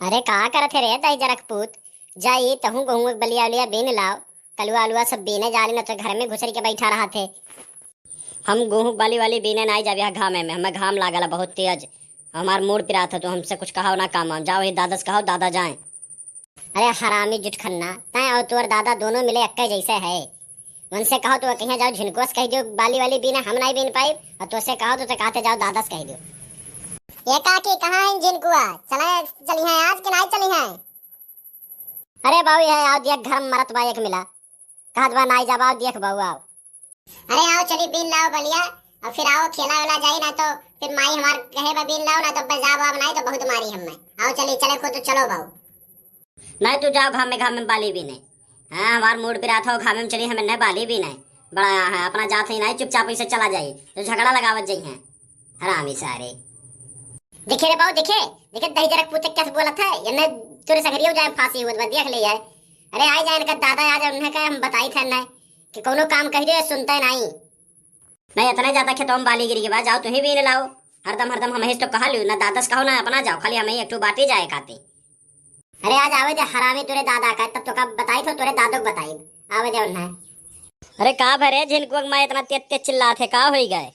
अरे कहा करत है रे दही जरक पूत। जाई तहू गहूँ बलिया उलिया बीन लाओ। कलुआ अलुआ सब बीने जाली न तो घर में घुसरी के बैठा रहा थे। हम गेहूं बाली वाली बीने नहीं जाब यहाँ घामे में, हमें घाम लागला बहुत तेज। हमार मूड पिरा था तो हमसे कुछ कहो ना काम जाओ ही दादा से कहो दादा जाए। अरे हरामी जुटखन्ना, तय और तोर दादा दोनों मिले अक्के जैसे है। उनसे कहो तो कहीं जाओ झिनकोस कह दो बाली वाली बीने हम नहीं बीन पाई, और तो से कहो तो कहते जाओ दादा से कह दो। ये काकी कहाँ है झिनकुआ? चले चली है आज कि नहीं चली है? अरे बाबू है आओ देख घर में मरत बा एक मिला। कहत बा नहीं जाब आओ देख बाबू आओ। अरे आओ चली बीन लाओ बलिया और फिर आओ खेला वेला जाई ना तो फिर माई हमार कहे बा बीन लाओ ना तो बजाब अब नहीं तो बहुत मारी हमें। आओ चली चले को तो चलो बाबू। नहीं तू जाओ घाम में बाली बीने। हाँ हमार मूड पिरा था घामे में चली हमें न बाली बीने बड़ा है अपना जात ही नहीं, चुपचाप से चला जाए तो झगड़ा लगावत जाई है हरामी सारे। देखे रे बाबू देखे देखे दही जरक पूते क्या बोला था ये न तोरे सगरियो जाए फांसी हुआ बा देख ले जाए। अरे आ जाए इनका दादा आ जाए उन्हें कहे हम बताई थे ना कि कोनो काम कह दे सुनता नहीं। नहीं इतना ज्यादा खेतों में बाली गिरी के बाद जाओ तुम्हें भी लाओ। हरदम हम तो कहा लियो ना दादा से कहो ना अपना जाओ, खाली हमें एक बाटी जाए खाते। अरे आज आवे दे हरामी तोरे दादा का तब तो कब बताई थो तोरे दादो को बताई। आवे दे उन्हें। अरे का भरे जिनको मैं इतना तेज तेज चिल्ला थे का हो गए।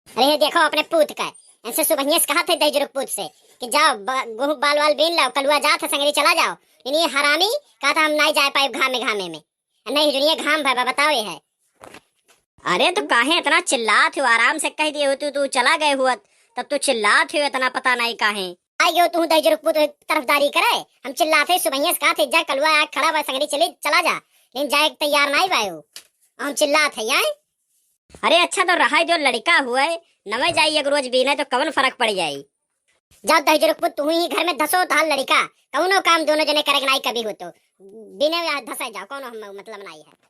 अरे ये देखो अपने पूत का ऐसे सुबह से कहा थे दही जरक पूत से कि जाओ गेहूं बाल वाल बीन लाओ कलुआ जा था संगरी चला जाओ। ये हरामी कहा था हम नहीं जा पाए घामे में नहीं दुनिया घाम भाई बताओ ये है। अरे तो काहे इतना चिल्लात हो, आराम से कह दिए होती तू चला गए हुआ तब तू चिल्लात हो इतना पता नहीं काहे आई गयो तू दही जरक पूत तरफदारी करे। हम चिल्लाते सुबह से कहा थे जा कलुआ आ खड़ा बा संगरी चले चला जा लेकिन जाए तैयार नहीं पायो हम चिल्लाते हैं। अरे अच्छा तो रहा जो लड़का हुआ है नवे जाई एक रोज बीने तो कवन फर्क पड़ जाये। जाओ दही जरक पूत तू ही घर में धसो ताल लड़का कौनो काम दोनों जने करे नहीं कभी हो तो बिना धसा जाओ कोनो हम मतलब नहीं है।